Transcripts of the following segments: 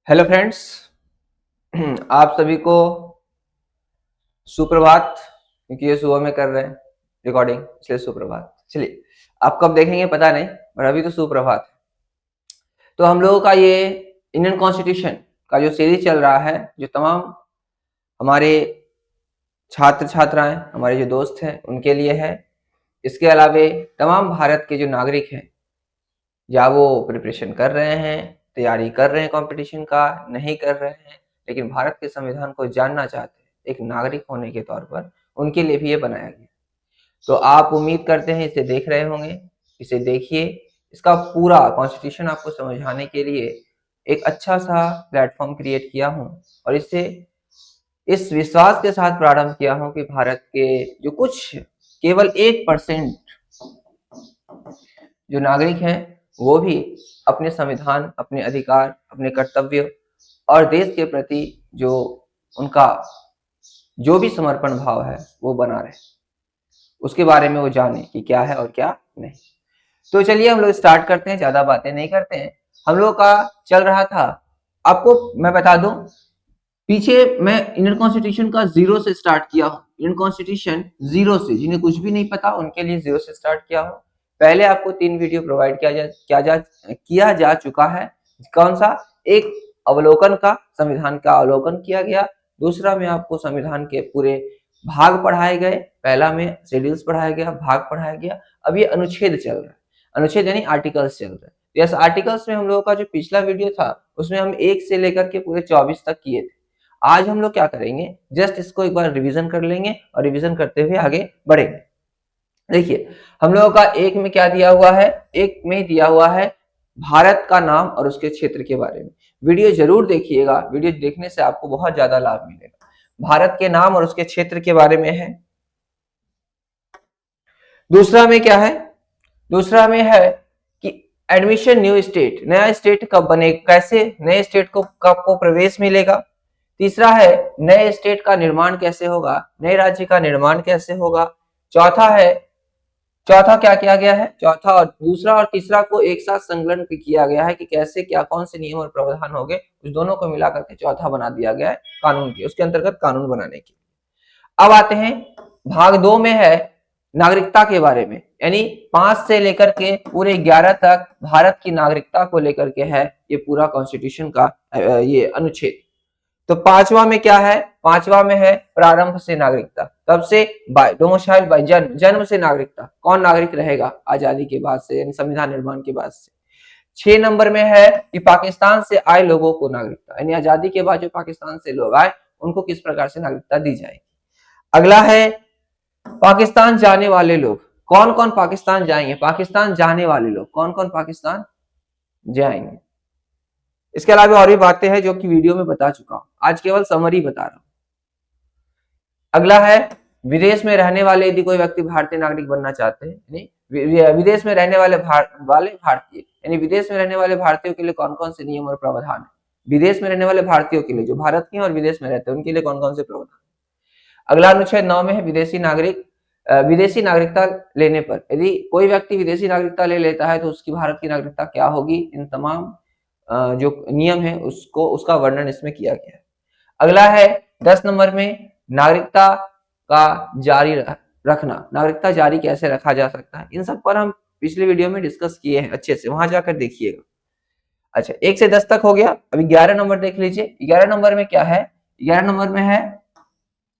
Hello friends. आप सभी को सुप्रभात। क्योंकि ये सुबह में कर रहे हैं रिकॉर्डिंग, इसलिए सुप्रभात। चलिए, आप कब देखेंगे पता नहीं, पर अभी तो सुप्रभात है। तो हम लोगों का ये इंडियन कॉन्स्टिट्यूशन का जो सीरीज चल रहा है, जो तमाम हमारे छात्र छात्राएं, हमारे जो दोस्त हैं, उनके लिए है। इसके अलावे तमाम भारत के जो नागरिक हैं, या वो प्रिपरेशन कर रहे हैं, तैयारी कर रहे हैं कंपटीशन का, नहीं कर रहे हैं, लेकिन भारत के संविधान को जानना चाहते हैं एक नागरिक होने के तौर पर, उनके लिए भी ये बनाया गया। तो आप उम्मीद करते हैं इसे देख रहे होंगे। इसे देखिए। इसका पूरा कॉन्स्टिट्यूशन आपको समझाने के लिए एक अच्छा सा प्लेटफॉर्म क्रिएट किया हूँ, और इसे इस विश्वास के साथ प्रारंभ किया हूँ कि भारत के जो कुछ केवल 1% जो नागरिक हैं, वो भी अपने संविधान, अपने अधिकार, अपने कर्तव्य और देश के प्रति जो उनका जो भी समर्पण भाव है वो बना रहे, उसके बारे में वो जाने कि क्या है और क्या नहीं। तो चलिए हम लोग स्टार्ट करते हैं, ज्यादा बातें नहीं करते हैं। हम लोग का चल रहा था, आपको मैं बता दूं, पीछे मैं इंडियन कॉन्स्टिट्यूशन का जीरो से स्टार्ट किया हूँ। इंडियन कॉन्स्टिट्यूशन जीरो से, जिन्हें कुछ भी नहीं पता उनके लिए जीरो से स्टार्ट किया हूँ। पहले आपको 3 वीडियो प्रोवाइड किया जा चुका है। कौन सा? एक अवलोकन का, संविधान का अवलोकन किया गया। दूसरा में आपको संविधान के पूरे भाग पढ़ाए गए। पहला में शेड्यूल्स पढ़ाया गया, भाग पढ़ाया गया। अब ये अनुच्छेद चल रहा है, अनुच्छेद यानी आर्टिकल्स चल रहे हैं। यस, आर्टिकल्स में हम लोगों का जो पिछला वीडियो था, उसमें हम 1 से लेकर के पूरे 24 तक किए थे। आज हम लोग क्या करेंगे, जस्ट इसको एक बार रिवीजन कर लेंगे और रिवीजन करते हुए आगे बढ़ेंगे। देखिए, हम लोगों का एक में क्या दिया हुआ है, एक में दिया हुआ है भारत का नाम और उसके क्षेत्र के बारे में। वीडियो जरूर देखिएगा, वीडियो देखने से आपको बहुत ज्यादा लाभ मिलेगा। भारत के नाम और उसके क्षेत्र के बारे में है। दूसरा में क्या है? दूसरा में है कि एडमिशन न्यू स्टेट, नया स्टेट कब बने, कैसे नए स्टेट को कब को प्रवेश मिलेगा। तीसरा है नए स्टेट का निर्माण कैसे होगा, नए राज्य का निर्माण कैसे होगा। चौथा है, चौथा क्या किया गया है, चौथा और दूसरा और तीसरा को एक साथ संलग्न किया गया है कि कैसे क्या कौन से नियम और प्रावधान होंगे, उस दोनों को मिलाकर के चौथा बना दिया गया है कानून के, उसके अंतर्गत कानून बनाने की। अब आते हैं भाग 2 में है नागरिकता के बारे में, यानी 5 से लेकर के पूरे 11 तक भारत की नागरिकता को लेकर के है ये पूरा कॉन्स्टिट्यूशन का ये अनुच्छेद। तो पांचवा में क्या है, पांचवा में है प्रारंभ से नागरिकता, तब से बाय डोमिसाइल बाय जन्म, जन्म से नागरिकता, कौन नागरिक रहेगा आजादी के बाद से, यानी संविधान निर्माण के बाद से। 6 नंबर में है कि पाकिस्तान से आए लोगों को नागरिकता, यानी आजादी के बाद जो पाकिस्तान से लोग आए उनको किस प्रकार से नागरिकता दी जाएगी। अगला है पाकिस्तान जाने वाले लोग, कौन कौन पाकिस्तान जाएंगे, पाकिस्तान जाने वाले लोग कौन कौन पाकिस्तान जाएंगे। इसके अलावा और भी बातें हैं जो कि वीडियो में बता चुका हूं, आज केवल समरी बता रहा हूं। अगला है विदेश में रहने वाले यदि कोई व्यक्ति भारतीय नागरिक बनना चाहते हैं, विदेश में रहने वाले भारतीय, यानी विदेश में रहने वाले भारतीयों के लिए कौन कौन से नियम और प्रावधान है, विदेश में रहने वाले भारतीयों के लिए जो भारत के हैं और विदेश में रहते हैं उनके लिए कौन कौन से प्रावधान। अगला अनुच्छेद 9 में है विदेशी नागरिक, विदेशी नागरिकता लेने पर यदि कोई व्यक्ति विदेशी नागरिकता ले लेता है तो उसकी भारत की नागरिकता क्या होगी, इन तमाम जो नियम है उसको, उसका वर्णन इसमें किया गया है। अगला है 10 नंबर में नागरिकता का जारी रखना, नागरिकता जारी कैसे रखा जा सकता है, इन सब पर हम पिछले वीडियो में डिस्कस किए हैं अच्छे से, वहां जाकर देखिएगा। अच्छा, 1 से 10 तक हो गया। अभी 11 नंबर देख लीजिए। 11 नंबर में क्या है, 11 नंबर में है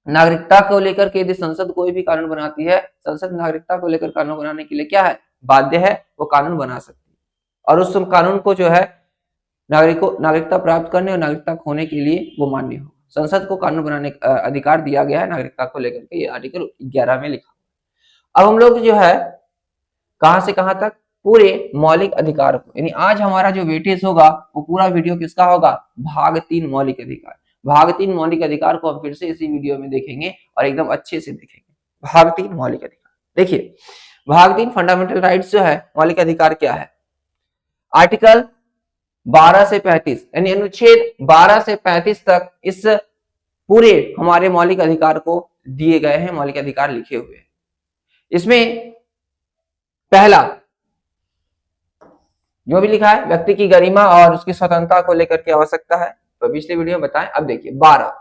नागरिकता को लेकर के यदि संसद कोई भी कानून बनाती है, संसद नागरिकता को लेकर कानून बनाने के लिए क्या है, बाध्य है, वो कानून बना सकती है। और उस कानून को जो है नागरिकता प्राप्त करने और नागरिकता खोने के लिए वो मान्य हो। संसद को कानून बनाने का अधिकार दिया गया है नागरिकता को लेकर के, ये आर्टिकल 11 में लिखा। अब हम लोग जो है कहां से कहां तक, पूरे मौलिक अधिकार को, यानी आज हमारा जो वेटेज होगा वो पूरा वीडियो किसका होगा, भाग 3 मौलिक अधिकार। भाग 3 मौलिक अधिकार को हम फिर से इसी वीडियो में देखेंगे और एकदम अच्छे से देखेंगे। भाग 3 मौलिक अधिकार, देखिए भाग 3 फंडामेंटल राइट्स जो है, मौलिक अधिकार क्या है, आर्टिकल 12 से 35, यानी अनुच्छेद 12 से 35 तक इस पूरे हमारे मौलिक अधिकार को दिए गए हैं, मौलिक अधिकार लिखे हुए हैं। इसमें पहला जो भी लिखा है व्यक्ति की गरिमा और उसकी स्वतंत्रता को लेकर के आवश्यकता है, तो पिछले वीडियो में बताएं। अब देखिए 12,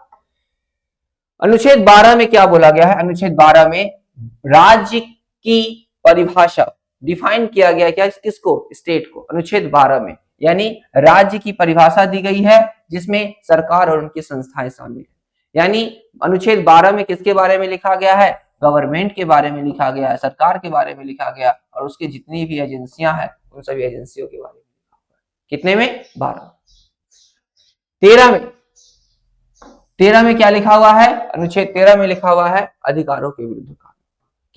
अनुच्छेद 12 में क्या बोला गया है? अनुच्छेद 12 में राज्य की परिभाषा डिफाइन किया गया, क्या किसको? स्टेट को, अनुच्छेद 12 में। यानी राज्य की परिभाषा दी गई है जिसमें सरकार और उनकी संस्थाएं शामिल है। यानी अनुच्छेद 12 में किसके बारे में लिखा गया है? गवर्नमेंट के बारे में लिखा गया है, सरकार के बारे में लिखा गया, और उसकी जितनी भी एजेंसियां हैं उन सभी एजेंसियों के बारे में लिखा हुआ है। कितने में? 12। 13 में क्या लिखा हुआ है? अनुच्छेद 13 में लिखा हुआ है अधिकारों के विरुद्ध कानून।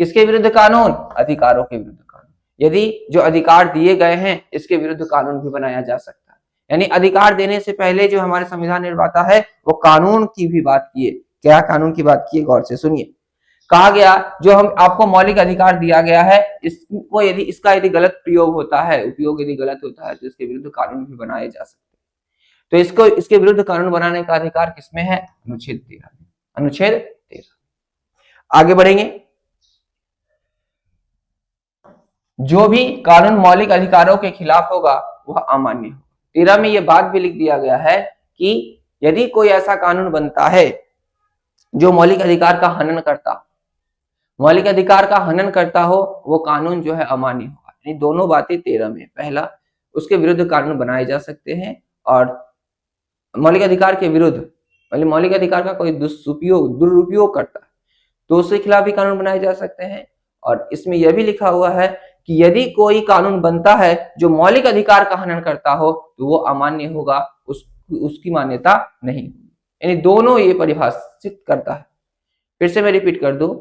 किसके विरुद्ध कानून? अधिकारों के विरुद्ध कानून। यदि जो अधिकार दिए गए हैं इसके विरुद्ध कानून भी बनाया जा सकता है। यानी अधिकार देने से पहले जो हमारे संविधान निर्माता है वो कानून की भी बात किए। क्या कानून की बात की? गौर से सुनिए। कहा गया जो हम आपको मौलिक अधिकार दिया गया है, इसको यदि इसका यदि गलत प्रयोग होता है, उपयोग यदि गलत होता है, तो इसके विरुद्ध कानून भी बनाए जा सकते हैं। तो इसको इसके विरुद्ध कानून बनाने का अधिकार किसमें है? अनुच्छेद 13 में। अनुच्छेद 13। आगे बढ़ेंगे। जो भी कानून मौलिक अधिकारों के खिलाफ होगा वह अमान्य होगा। 13 में यह बात भी लिख दिया गया है कि यदि कोई ऐसा कानून बनता है जो मौलिक अधिकार का हनन करता हो, वो कानून जो है अमान्य होगा। यानी दोनों बातें 13 में। पहला, उसके विरुद्ध कानून बनाए जा सकते हैं, और मौलिक अधिकार के विरुद्ध, मौलिक अधिकार का कोई दुरुपयोग करता है तो उसके खिलाफ भी कानून बनाए जा सकते हैं। और इसमें यह भी लिखा हुआ है कि यदि कोई कानून बनता है जो मौलिक अधिकार का हनन करता हो तो वो अमान्य होगा, उसकी मान्यता नहीं होगी। यानी दोनों ये परिभाषित करता है। फिर से मैं रिपीट कर दूं,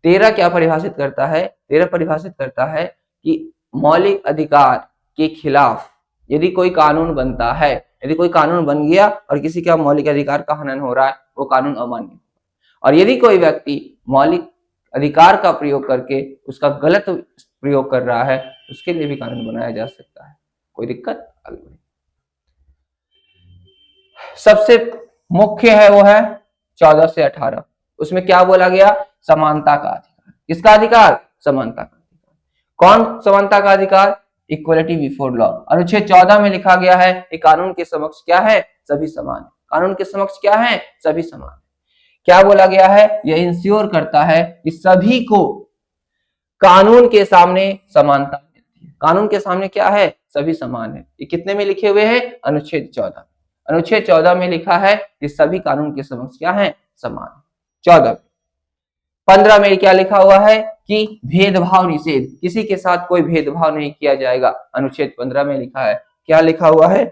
13 क्या परिभाषित करता है? 13 परिभाषित करता है कि मौलिक अधिकार के खिलाफ यदि कोई कानून बनता है, यदि कोई कानून बन गया और किसी का मौलिक अधिकार का हनन हो रहा है, वो कानून अमान्य। और यदि कोई व्यक्ति मौलिक अधिकार का प्रयोग करके उसका गलत प्रयोग कर रहा है, उसके लिए भी कानून बनाया जा सकता है। कोई दिक्कत? आगे बढ़े। सबसे मुख्य है वो है 14 से 18। उसमें क्या बोला गया? समानता का अधिकार। किसका अधिकार? समानता का अधिकार। कौन समानता का अधिकार? Equality before law. अनुच्छेद 14 में लिखा गया है कि कानून के समक्ष क्या है? सभी समान है। कानून के समक्ष क्या है? सभी समान। क्या बोला गया है? यह इंश्योर करता है कि सभी को कानून के सामने समानता मिलती है। कानून के सामने क्या है? सभी समान है। ये कितने में लिखे हुए हैं? अनुच्छेद 14। अनुच्छेद 14 में लिखा है कि सभी कानून के समक्ष क्या है? समान। 14। 15 में क्या लिखा हुआ है कि भेदभाव निषेध, किसी के साथ कोई भेदभाव नहीं किया जाएगा। अनुच्छेद 15 में लिखा है। क्या लिखा हुआ है?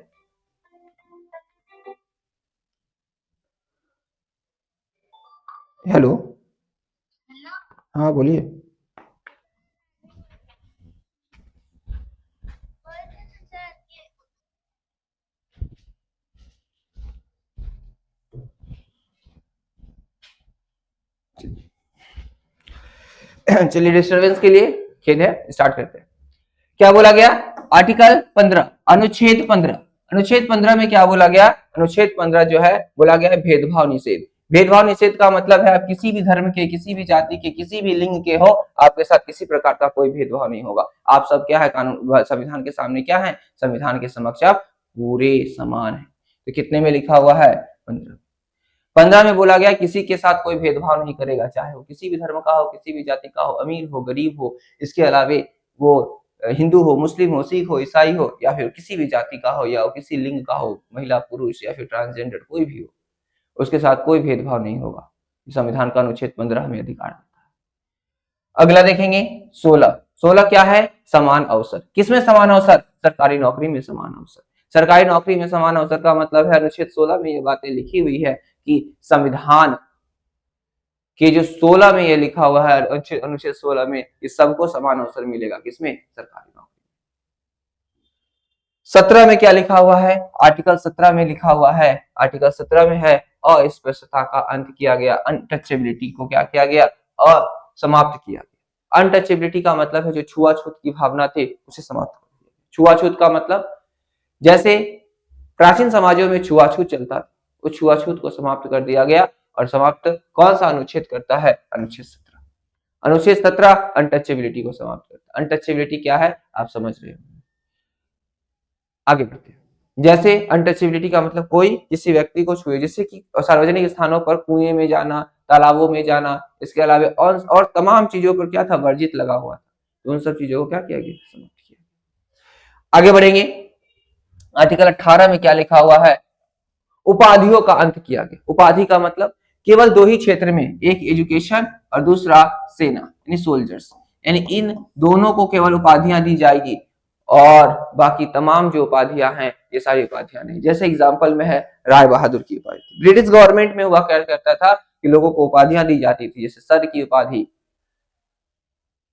हेलो, हाँ बोलिए। चलिए, डिस्टर्बेंस के लिए खेद है, स्टार्ट करते हैं। क्या बोला गया? आर्टिकल 15, अनुच्छेद 15। अनुच्छेद 15 में क्या बोला गया? अनुच्छेद 15 जो है बोला गया है भेदभाव निषेध। भेदभाव निषेध का मतलब है आप किसी भी धर्म के, किसी भी जाति के, किसी भी लिंग के हो, आपके साथ किसी प्रकार का कोई भेदभाव नहीं होगा। आप सब क्या है? कानून, संविधान के सामने क्या है? संविधान के समक्ष आप पूरे समान है। तो कितने में लिखा हुआ है? 15। 15 में बोला गया किसी के साथ कोई भेदभाव नहीं करेगा, चाहे वो किसी भी धर्म का हो, किसी भी जाति का हो, अमीर हो, गरीब हो, इसके अलावे वो हिंदू हो, मुस्लिम हो, सिख हो, ईसाई हो, या फिर किसी भी जाति का हो, या किसी लिंग का हो, महिला पुरुष या फिर ट्रांसजेंडर कोई भी हो, उसके साथ कोई भेदभाव नहीं होगा। संविधान का अनुच्छेद 15 हमें अधिकार देता है। अगला देखेंगे 16। 16 क्या है? समान अवसर। किसमें समान अवसर? सरकारी नौकरी में समान अवसर। सरकारी नौकरी में समान अवसर का मतलब है अनुच्छेद 16 में ये बातें लिखी हुई है कि संविधान कि जो 16 में ये लिखा हुआ है, अनुच्छेद 16 में, इस सबको समान अवसर मिलेगा। किसमें? सरकारी नौकरी। 17 में क्या लिखा हुआ है? आर्टिकल 17 में लिखा हुआ है, आर्टिकल 17 में है अस्पृश्यता का अंत किया गया। अनटचेबिलिटी को क्या किया गया? समाप्त किया गया। अनटचेबिलिटी का मतलब है जो छुआछूत की भावना थी उसे समाप्त कर दिया। छुआछूत का मतलब जैसे प्राचीन समाजों में छुआछूत चलता था, उस छुआछूत को समाप्त कर दिया गया। और समाप्त कौन सा अनुच्छेद करता है? अनुच्छेद 17। अनुच्छेद 17 अनटचेबिलिटी को समाप्त करता है। अनटचेबिलिटी क्या है? आप समझ रहे हो। आगे बढ़ते हैं। जैसे अनटचेबिलिटी का मतलब कोई किसी व्यक्ति को छुए, जैसे कि सार्वजनिक स्थानों पर कुएं में जाना, तालाबों में जाना, इसके अलावा और तमाम चीजों पर क्या था, वर्जित लगा हुआ था। तो उन सब चीजों को क्या किया गया, समाप्त किया। आगे बढ़ेंगे, आर्टिकल 18 में क्या लिखा हुआ है, उपाधियों का अंत किया गया। उपाधि का मतलब केवल दो ही क्षेत्र में, एक एजुकेशन और दूसरा सेना यानी सोल्जर्स, यानी इन दोनों को केवल उपाधियां दी जाएगी और बाकी तमाम जो उपाधियां हैं ये सारी उपाधियां नहीं। जैसे एग्जांपल में है राय बहादुर की उपाधि। ब्रिटिश गवर्नमेंट में हुआ क्या करता था कि लोगों को उपाधियां दी जाती थी, जैसे सर की उपाधि,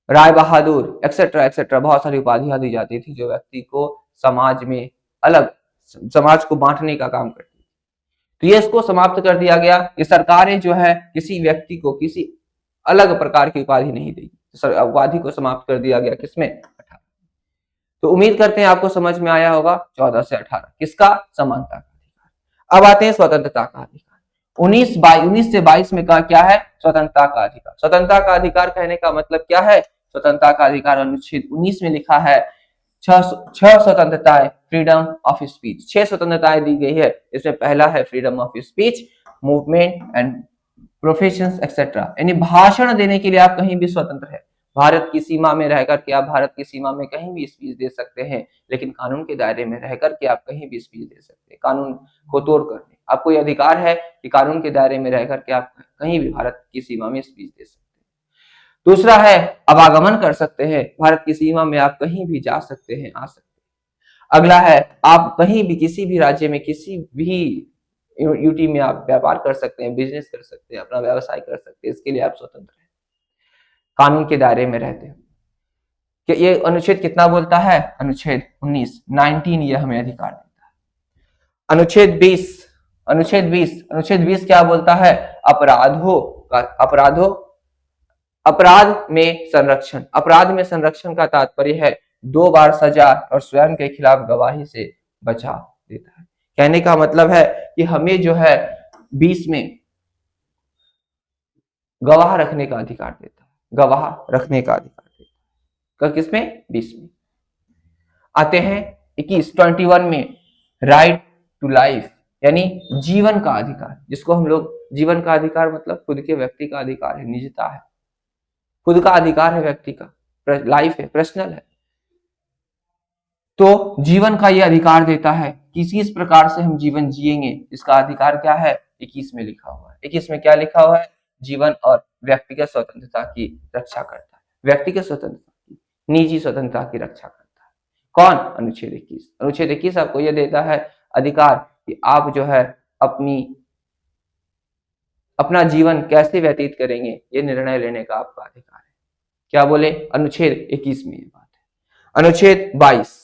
राय बहादुर एक्सेट्रा एक्सेट्रा, बहुत सारी उपाधियां दी जाती थी जो व्यक्ति को समाज में अलग, समाज को बांटने का काम करती। तो ये इसको समाप्त कर दिया गया कि सरकारें जो है किसी व्यक्ति को किसी अलग प्रकार की उपाधि नहीं देगी। उपाधि को समाप्त कर दिया गया किसमें, 18। तो उम्मीद करते हैं आपको समझ में आया होगा 14 से 18 किसका, समानता का अधिकार। अब आते हैं स्वतंत्रता का अधिकार। 19 से 22 में का क्या है, स्वतंत्रता का अधिकार। स्वतंत्रता का अधिकार कहने का मतलब क्या है, स्वतंत्रता का अधिकार अनुच्छेद 19 में लिखा है छह स्वतंत्रताएं, फ्रीडम ऑफ स्पीच, 6 स्वतंत्रताएं दी गई है। इसमें पहला है freedom of speech, movement and professions etcetera, यानी भाषण देने के लिए आप कहीं भी स्वतंत्र है। भारत की सीमा में रहकर के आप भारत की सीमा में कहीं भी स्पीच दे सकते हैं, लेकिन कानून के दायरे में रहकर के आप कहीं भी स्पीच दे सकते हैं, कानून को तोड़ कर। आपको यह अधिकार है कि कानून के दायरे में रहकर के आप कहीं भी भारत की सीमा में स्पीच दे सकते हैं। दूसरा है आवागमन कर सकते हैं, भारत की सीमा में आप कहीं भी जा सकते हैं, आ सकते हैं। अगला है आप कहीं भी किसी भी राज्य में किसी भी यूटी में आप व्यापार कर सकते हैं, बिजनेस कर सकते हैं, अपना व्यवसाय कर सकते हैं, इसके लिए आप स्वतंत्र हैं, कानून के दायरे में रहते हैं। कि ये अनुच्छेद कितना बोलता है, अनुच्छेद 19 ये हमें अधिकार देता है। अनुच्छेद 20 क्या बोलता है, अपराध में संरक्षण। अपराध में संरक्षण का तात्पर्य है 2 बार सजा और स्वयं के खिलाफ गवाही से बचा देता है। कहने का मतलब है कि हमें जो है 20 में गवाह रखने का अधिकार देता है, गवाह रखने का अधिकार देता है। किसमें, 20 में। आते हैं 21 में राइट टू लाइफ, यानी जीवन का अधिकार, जिसको हम लोग जीवन का अधिकार मतलब खुद के व्यक्ति का अधिकार है, निजता है, खुद का अधिकार है व्यक्ति का, लाइफ है, पर्सनल है। तो जीवन का यह अधिकार देता है, किस प्रकार से हम जीवन जिएंगे इसका अधिकार क्या है, 21 में लिखा हुआ है। 21 में क्या लिखा हुआ है, जीवन और व्यक्तिगत स्वतंत्रता की रक्षा करता है, व्यक्तिगत स्वतंत्रता की, निजी स्वतंत्रता की रक्षा करता है। कौन, अनुच्छेद 21। अनुच्छेद 21 आपको यह देता है अधिकार कि आप जो है अपना जीवन कैसे व्यतीत करेंगे, ये निर्णय लेने का आपका अधिकार है। क्या बोले, अनुच्छेद 21 में ये बात है। अनुच्छेद 22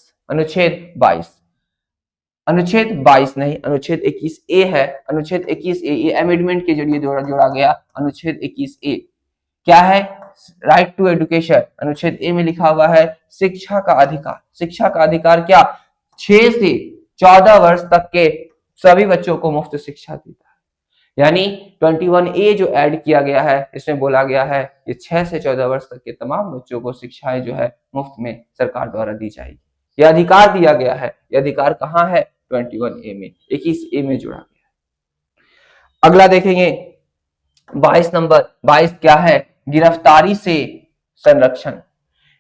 नहीं, अनुच्छेद 21A है। अनुच्छेद 21A ये अमेंडमेंट के जरिए जोड़ा गया। अनुच्छेद 21A क्या है, राइट टू एजुकेशन। अनुच्छेद ए में लिखा हुआ है शिक्षा का अधिकार। शिक्षा का अधिकार क्या, 6 से 14 वर्ष तक के सभी बच्चों को मुफ्त शिक्षा देता है। यानी 21A जो ऐड किया गया है, इसमें बोला गया है कि 6 से 14 वर्ष तक के तमाम बच्चों को शिक्षाएं जो है मुफ्त में सरकार द्वारा दी जाएगी। यह अधिकार दिया गया है। यह अधिकार कहाँ है, 21A में, 21A में जोड़ा गया है। अगला देखेंगे 22 क्या है, गिरफ्तारी से संरक्षण।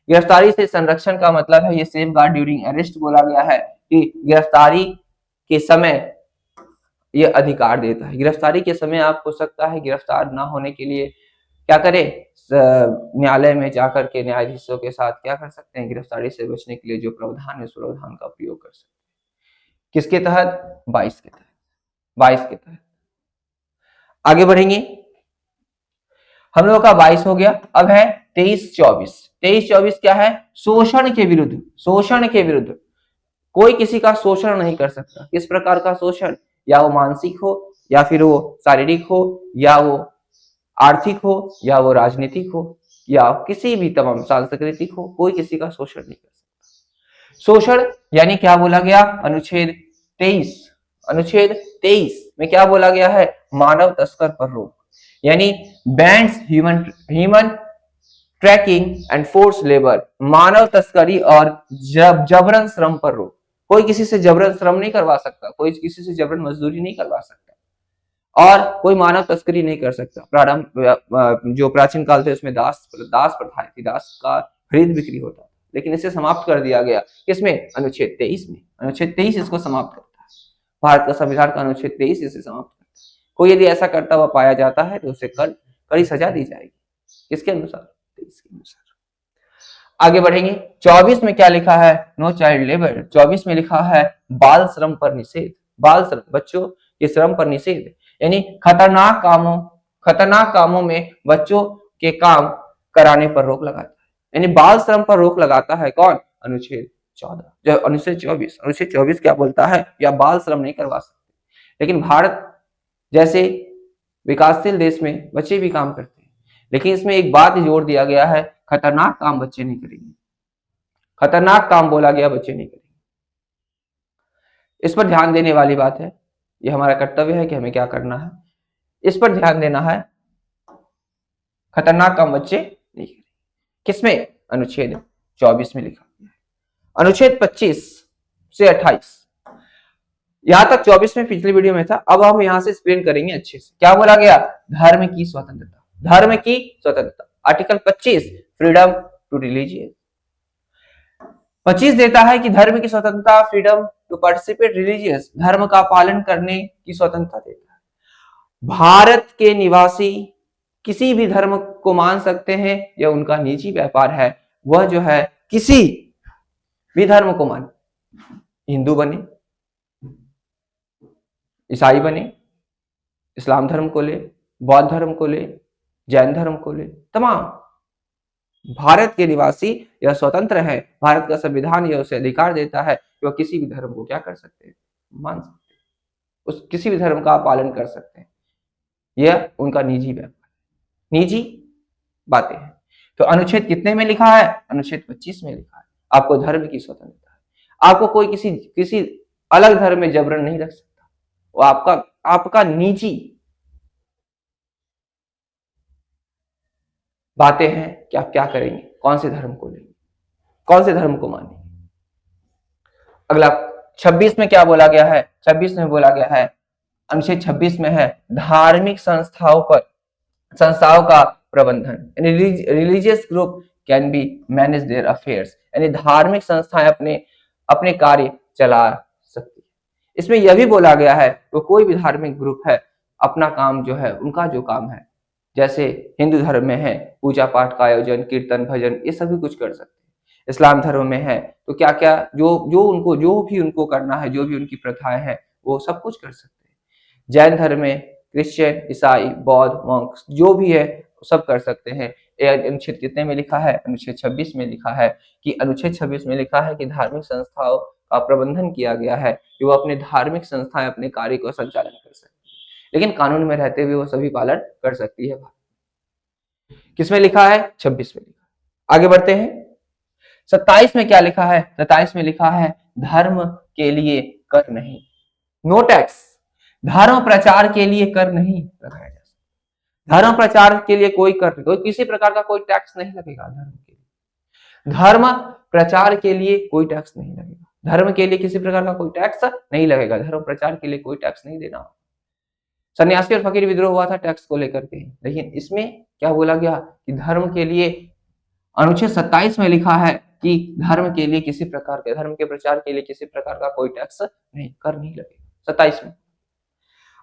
गिरफ्तारी से संरक्षण का मतलब है, ये सेफ गार्ड ड्यूरिंग अरेस्ट बोला गया है कि गिरफ्तारी के समय ये अधिकार देता है। गिरफ्तारी के समय आप हो सकता है गिरफ्तार ना होने के लिए क्या करें, न्यायालय में जाकर के न्यायाधीशों के साथ क्या कर सकते हैं, गिरफ्तारी से बचने के लिए जो प्रावधान है उस प्रावधान का उपयोग कर सकते हैं। किसके तहत, 22 के तहत। आगे बढ़ेंगे, हम लोगों का 22 हो गया। अब है 23-24 क्या है, शोषण के विरुद्ध। कोई किसी का शोषण नहीं कर सकता। किस प्रकार का शोषण, या वो मानसिक हो, या फिर वो शारीरिक हो, या वो आर्थिक हो, या वो राजनीतिक हो, या किसी भी तमाम सांस्कृतिक हो, कोई किसी का शोषण नहीं कर सकता। शोषण यानी क्या बोला गया, अनुच्छेद 23 में क्या बोला गया है, मानव तस्कर पर रोक, यानी bans human trafficking and force labour, मानव तस्करी और जबरन श्रम पर रोक। कोई किसी से जबरन श्रम नहीं करवा सकता, कोई किसी से जबरन मजदूरी नहीं करवा सकता, और कोई मानव तस्करी नहीं कर सकता। प्रारंभ जो प्राचीन काल थे उसमें दास दास प्रथाएं थी, दास का खरीद बिक्री होता, लेकिन इसे समाप्त कर दिया गया किसमें? अनुच्छेद 23 में। अनुच्छेद 23 इसको समाप्त करता है। भारत का संविधान का अनुच्छेद 23 इसे समाप्त करता है। कोई यदि ऐसा करता हुआ पाया जाता है तो उसे कड़ी सजा दी जाएगी। किसके अनुसार? 23 के अनुसार। आगे बढ़ेंगे। 24 में क्या लिखा है? No child labour. 24 में लिखा है बाल श्रम पर निषेध। बाल श्रम, बच्चों के श्रम पर निषेध, यानी खतरनाक कामों में बच्चों के काम कराने पर रोक लगाता है, यानी बाल श्रम पर रोक लगाता है कौन? अनुच्छेद 14। जो अनुच्छेद 24 क्या बोलता है? या बाल श्रम नहीं करवा सकते। लेकिन भारत जैसे विकासशील देश में बच्चे भी काम करते हैं, लेकिन इसमें एक बात जोड़ दिया गया है, खतरनाक काम बच्चे नहीं करेंगे। खतरनाक काम बोला गया, बच्चे नहीं करेंगे। इस पर ध्यान देने वाली बात है, ये हमारा कर्तव्य है कि हमें क्या करना है, इस पर ध्यान देना है। खतरनाक काम बच्चे नहीं करेंगे। किसमें? अनुच्छेद 24 में लिखा गया है। अनुच्छेद 25 से 28, यहां तक 24 में पिछली वीडियो में था, अब हम यहां से एक्सप्लेन करेंगे अच्छे से। क्या बोला गया? धर्म की स्वतंत्रता। धर्म की स्वतंत्रता। Article 25 freedom to religious. 25 देता है कि धर्म की स्वतंत्रता, फ्रीडम टू पार्टिसिपेट रिलीजियस, धर्म का पालन करने की स्वतंत्रता देता है। भारत के निवासी किसी भी धर्म को मान सकते हैं, यह उनका निजी व्यापार है। वह जो है किसी भी धर्म को मान, हिंदू बने, ईसाई बने, इस्लाम धर्म को ले, बौद्ध धर्म को ले, जैन धर्म को ले, तमाम भारत के निवासी यह स्वतंत्र है। भारत का संविधान यह उसे अधिकार देता है कि वह किसी भी धर्म को क्या कर सकते हैं? मान सकते हैं, उस किसी भी धर्म का पालन कर सकते हैं। यह उनका निजी व्यापार, निजी बातें हैं। तो अनुच्छेद कितने में लिखा है? अनुच्छेद 25 में लिखा है आपको धर्म की स्वतंत्रता है। आपको कोई किसी अलग धर्म में जबरन नहीं रख सकता। वो आपका निजी बातें हैं कि आप क्या करेंगे, कौन से धर्म को लेंगे, कौन से धर्म को मानेंगे। अगला 26 में क्या बोला गया है? 26 में बोला गया है, अनुच्छेद 26 में है धार्मिक संस्थाओं का प्रबंधन। Religious group can be manage there affairs, यानी धार्मिक संस्थाएं अपने कार्य चला सकती है। इसमें यह भी बोला गया है वो कोई भी धार्मिक ग्रुप है अपना काम जो है, उनका जो काम है, जैसे हिंदू धर्म में है पूजा पाठ का आयोजन, कीर्तन, भजन, ये सभी कुछ कर सकते हैं। इस्लाम धर्म में है तो क्या क्या जो भी उनको करना है, जो भी उनकी प्रथाएं हैं, वो सब कुछ कर सकते हैं। जैन धर्म में क्रिश्चियन, ईसाई, बौद्ध, मॉन्क्स जो भी है सब कर सकते हैं। अनुच्छेद कितने में लिखा है? अनुच्छेद 26 में लिखा है कि अनुच्छेद 26 में लिखा है कि धार्मिक संस्थाओं का प्रबंधन किया गया है कि वो अपने धार्मिक संस्थाएं अपने कार्य को संचालन कर सकते हैं, लेकिन कानून में रहते हुए वो सभी पालन कर सकती है। किसमें लिखा है? 26 में लिखा है। आगे बढ़ते हैं। 27 में क्या लिखा है? 27 में लिखा है धर्म के लिए कर नहीं, नो टैक्स। धर्म प्रचार के लिए कर नहीं लगाया जा सकता। धर्म प्रचार के लिए कोई किसी प्रकार का कोई टैक्स नहीं लगेगा। धर्म प्रचार के लिए कोई टैक्स नहीं लगेगा। धर्म के लिए किसी प्रकार का कोई टैक्स नहीं लगेगा। धर्म प्रचार के लिए कोई टैक्स नहीं देना। सन्यासी और फकीर विद्रोह हुआ था टैक्स को लेकर के, लेकिन इसमें क्या बोला गया कि धर्म के लिए, अनुच्छेद 27 में लिखा है कि धर्म के लिए किसी प्रकार के, धर्म के प्रचार के लिए किसी प्रकार का कोई टैक्स नहीं लगेगा। 27 में।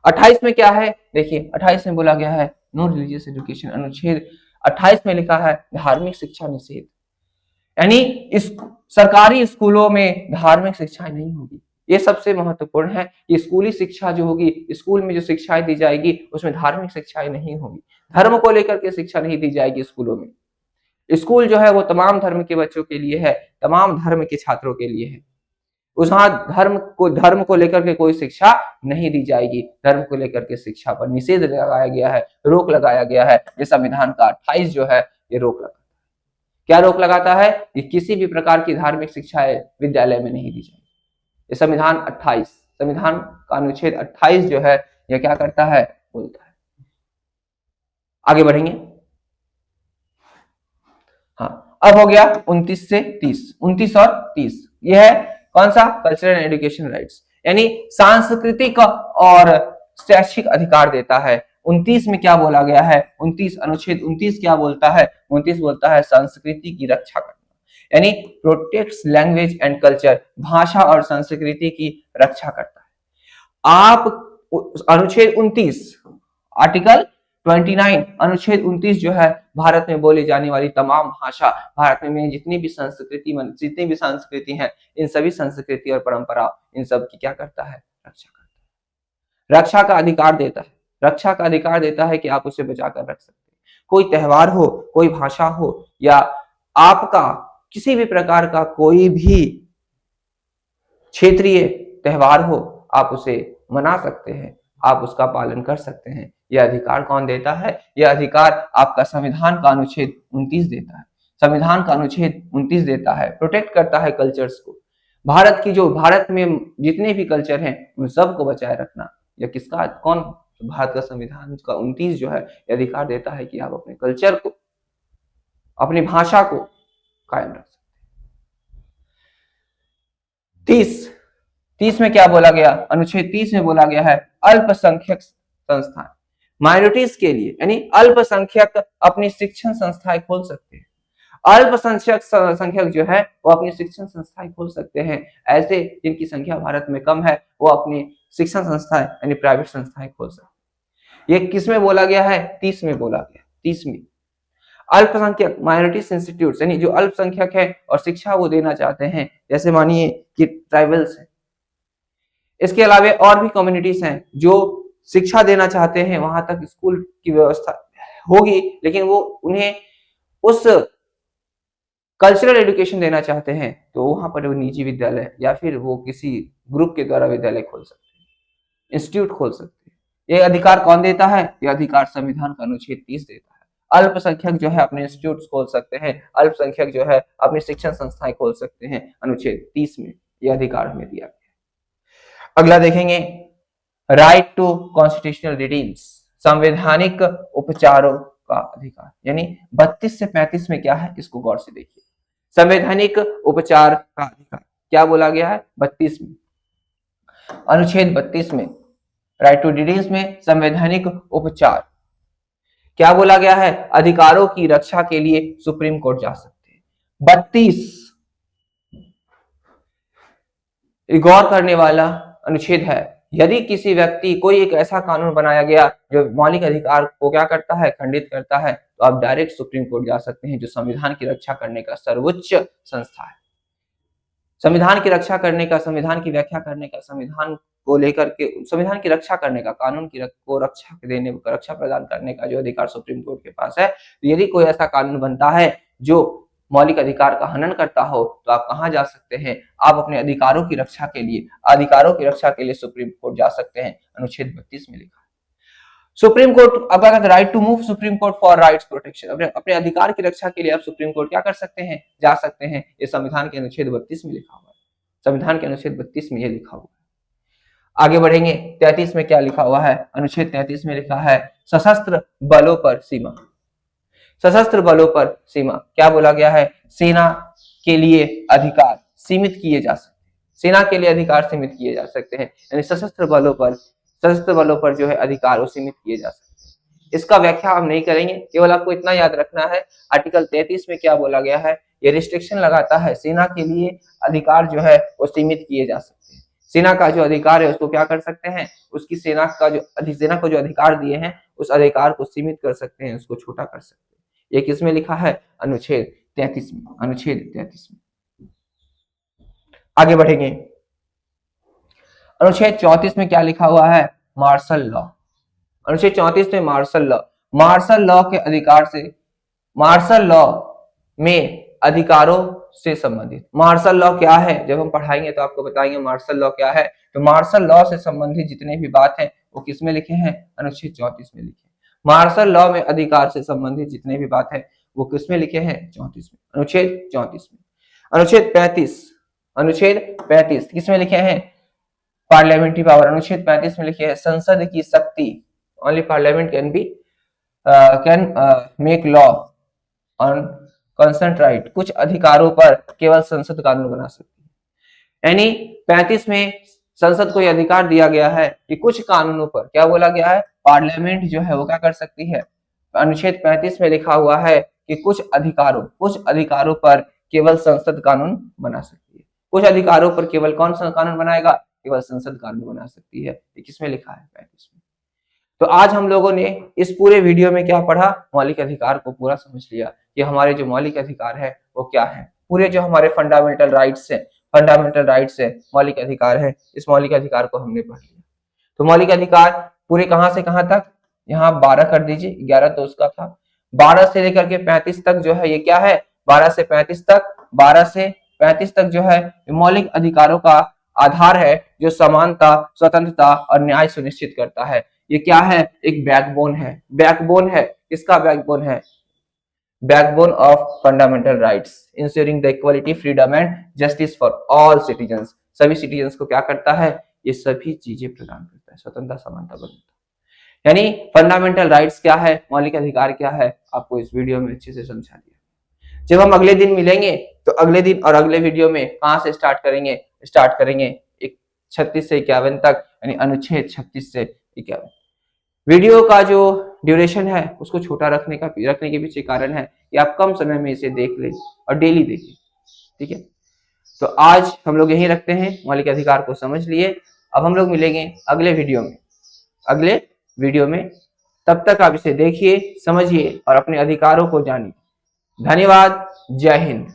28 में क्या है? देखिए 28 में बोला गया है नो रिलीजियस एजुकेशन। अनुच्छेद 28 में लिखा है धार्मिक शिक्षा निषेध, यानी इस सरकारी स्कूलों में धार्मिक शिक्षा नहीं होगी। ये सबसे महत्वपूर्ण है कि स्कूली शिक्षा जो होगी, स्कूल में जो शिक्षाएं दी जाएगी उसमें धार्मिक शिक्षाएं नहीं होगी। धर्म को लेकर के शिक्षा नहीं दी जाएगी स्कूलों में। स्कूल जो है वो तमाम धर्म के बच्चों के लिए है, तमाम धर्म के छात्रों के लिए है। वहां धर्म को लेकर के कोई शिक्षा नहीं दी जाएगी। धर्म को लेकर के शिक्षा पर निषेध लगाया गया है, रोक लगाया गया है। ये संविधान का 28 जो है ये रोक लगाता है। क्या रोक लगाता है? कि किसी भी प्रकार की धार्मिक शिक्षाएं विद्यालय में नहीं दी जाएगी। ये संविधान का अनुच्छेद 28 जो है यह क्या करता है? बोलता है। आगे बढ़ेंगे। हाँ, अब हो गया 29 से 30, 29 और 30, यह है कौन सा? कल्चरल एंड एजुकेशन राइट्स, यानी सांस्कृतिक और शैक्षिक अधिकार देता है। 29 में क्या बोला गया है? 29 अनुच्छेद 29 क्या बोलता है? 29 बोलता है संस्कृति की रक्षा करना, यानी प्रोटेक्ट्स लैंग्वेज एंड कल्चर, भाषा और संस्कृति की रक्षा करता है। आप अनुच्छेद 29 आर्टिकल 29 अनुच्छेद 29 जो है भारत में बोली जाने वाली तमाम भाषा, भारत में जितनी भी संस्कृति है, इन सभी संस्कृति और परंपरा, इन सब की क्या करता है? रक्षा करता है, रक्षा का अधिकार देता है, रक्षा का अधिकार देता है कि आप उसे बचा कर रख सकते हैं। कोई त्योहार हो, कोई भाषा हो, या आपका किसी भी प्रकार का कोई भी क्षेत्रीय त्योहार हो, आप उसे मना सकते हैं, आप उसका पालन कर सकते हैं। यह अधिकार कौन देता है? यह अधिकार आपका संविधान का अनुच्छेद 29 देता है। संविधान का अनुच्छेद 29 देता है, प्रोटेक्ट करता है कल्चर्स को। भारत में जितने भी कल्चर हैं उन सबको बचाए रखना, यह किसका? कौन? भारत का संविधान का 29 जो है अधिकार देता है कि आप अपने कल्चर को, अपनी भाषा को कायम रख सकते हैं। 30 में क्या बोला गया? अनुच्छेद 30 में बोला गया है अल्पसंख्यक संस्थाएं, माइनॉरिटीज के लिए, यानी अल्पसंख्यक अपनी शिक्षण संस्थाएं खोल सकते हैं। अल्पसंख्यक जो है वो अपनी शिक्षण संस्थाएं खोल सकते हैं। ऐसे जिनकी संख्या भारत में कम है वो अपनी शिक्षण संस्थाएं यानी प्राइवेट संस्थाएं खोल सकते हैं। ये किस में बोला गया है? 30 में बोला गया। 30 में अल्पसंख्यक माइनॉरिटीज इंस्टीट्यूट, यानी जो अल्पसंख्यक है और शिक्षा वो देना चाहते हैं, जैसे मानिए कि ट्राइबल्स है, इसके अलावा और भी कम्युनिटीज हैं जो शिक्षा देना चाहते हैं, वहां तक स्कूल की व्यवस्था होगी, लेकिन वो उन्हें उस कल्चरल एजुकेशन देना चाहते हैं तो वहां पर वो निजी विद्यालय या फिर वो किसी ग्रुप के द्वारा विद्यालय खोल सकते हैं, इंस्टीट्यूट खोल सकते हैं। ये अधिकार कौन देता है? ये अधिकार संविधान का अनुच्छेद 30 देता है। अल्पसंख्यक जो है अपने इंस्टीट्यूट खोल सकते हैं, अल्पसंख्यक जो है अपनी शिक्षण संस्थाएं खोल सकते हैं, अनुच्छेद 30 में यह अधिकार हमें दिया गया है। अगला देखेंगे, राइट टू कॉन्स्टिट्यूशनल रिडीम्स, संवैधानिक उपचारों का अधिकार, यानी 32 से 35 में क्या है? इसको गौर से देखिए। संवैधानिक उपचार का अधिकार क्या बोला गया है? 32 में, अनुच्छेद 32 में, राइट टू रिडीम्स में संवैधानिक उपचार क्या बोला गया है? अधिकारों की रक्षा के लिए सुप्रीम कोर्ट जा सकते हैं। 32 गौर करने वाला अनुच्छेद है। यदि किसी व्यक्ति, कोई एक ऐसा कानून बनाया गया जो मौलिक अधिकार को क्या करता है? खंडित करता है, तो आप डायरेक्ट सुप्रीम कोर्ट जा सकते हैं, जो संविधान की रक्षा करने का सर्वोच्च संस्था है। संविधान की रक्षा करने का, संविधान की व्याख्या करने का, संविधान को लेकर के संविधान की रक्षा करने का, कानून की को रक्षा देने, रक्षा प्रदान करने का जो अधिकार सुप्रीम कोर्ट के पास है। तो यदि कोई ऐसा कानून बनता है जो मौलिक अधिकार का हनन करता हो, तो आप कहां जा सकते हैं? आप अपने अधिकारों की रक्षा के लिए सुप्रीम कोर्ट जा सकते हैं। अनुच्छेद 32 में लिखा है। सुप्रीम कोर्ट, अब अगर right to move supreme court for rights protection, अपने अधिकार की रक्षा के लिए आप सुप्रीम कोर्ट क्या कर सकते हैं? जा सकते हैं। ये संविधान के अनुच्छेद 32 में लिखा हुआ है। संविधान के अनुच्छेद 32 में ये लिखा हुआ है। आगे बढ़ेंगे, 33 में क्या लिखा हुआ है? अनुच्छेद 33 में लिखा है सशस्त्र बलों पर सीमा। सशस्त्र बलों पर सीमा क्या बोला गया है? सेना के लिए अधिकार सीमित किए जा सकते हैं, सेना के लिए अधिकार सीमित किए जा सकते हैं, यानी सशस्त्र बलों पर जो है अधिकार वो सीमित किए जा सकते हैं। इसका व्याख्या हम नहीं करेंगे, केवल आपको इतना याद रखना है, आर्टिकल 33 में क्या बोला गया है? ये रिस्ट्रिक्शन लगाता है, सेना के लिए अधिकार जो है वो सीमित किए जा सकते हैं। सेना का जो अधिकार है उसको क्या कर सकते हैं? उसकी सेना को जो अधिकार दिए हैं उस अधिकार को सीमित कर सकते हैं, उसको छोटा कर सकते हैं। ये किसमें लिखा है? अनुच्छेद 33 में, अनुच्छेद 33 में। आगे बढ़ेंगे, अनुच्छेद 34 में क्या लिखा हुआ है? Martial law. अनुच्छेद 34 में मार्शल लॉ के अधिकार से, मार्शल लॉ में अधिकारों से संबंधित, मार्शल लॉ क्या है? जब हम पढ़ाएंगे तो आपको बताएंगे मार्शल लॉ क्या है। तो मार्शल लॉ से संबंधित जितने भी बात है वो किसमें लिखे हैं? अनुच्छेद 34 में लिखे। मार्शल लॉ में अधिकार से संबंधित जितने भी बात है वो किसमें लिखे हैं? 34 में, अनुच्छेद 34 में। अनुच्छेद 35 किसमें लिखे हैं? पार्लियामेंट्री पावर, अनुच्छेद 35 में लिखे हैं संसद की शक्ति, only parliament can make law on concern right, कुछ अधिकारों पर केवल संसद कानून बना सकती है। यानी 35 में संसद को यह अधिकार दिया गया है कि कुछ कानूनों पर, क्या बोला गया है, पार्लियामेंट जो है वो क्या कर सकती है, अनुच्छेद 35 में लिखा हुआ है कि कुछ अधिकारों पर केवल संसद कानून बना सकती है। कुछ अधिकारों पर केवल कौन सा कानून बनाएगा, केवल संसद कानून बना सकती है। ये किसमें लिखा है, 35 में। तो आज हम लोगों ने इस पूरे वीडियो में क्या पढ़ा, मौलिक अधिकार को पूरा समझ लिया कि हमारे जो मौलिक अधिकार है वो क्या है। पूरे जो हमारे फंडामेंटल राइट्स है, मौलिक अधिकार है, इस मौलिक अधिकार को हमने पढ़ लिया। तो मौलिक अधिकार पूरे कहां से कहां तक, यहाँ 12 कर दीजिए, 11 तो उसका था, 12 से लेकर के 35 तक जो है ये क्या है, 12 से 35 तक, 12 से 35 तक जो है मौलिक अधिकारों का आधार है, जो समानता, स्वतंत्रता और न्याय सुनिश्चित करता है। ये क्या है, एक बैकबोन है। किसका बैकबोन है, backbone of fundamental rights, ensuring the equality, freedom and justice for all citizens. सभी सिटीजन्स को क्या करता है, ये सभी चीजें प्रदान करता है, स्वतंत्रता, समानता, बंधुता। यानी फंडामेंटल राइट्स क्या है, मौलिक अधिकार क्या है, आपको इस वीडियो में अच्छे से समझा दिया। जब हम अगले दिन मिलेंगे तो अगले दिन और अगले वीडियो में कहां से स्टार्ट करेंगे 36 से 51 तक, यानी अनुच्छेद 36 से 51। वीडियो का जो ड्यूरेशन है उसको छोटा रखने के पीछे कारण है कि आप कम समय में इसे देख लें और डेली देखें, ठीक है। तो आज हम लोग यही रखते हैं, मौलिक अधिकार को समझ लिए। अब हम लोग मिलेंगे अगले वीडियो में। तब तक आप इसे देखिए, समझिए और अपने अधिकारों को जानिए। धन्यवाद, जय हिंद।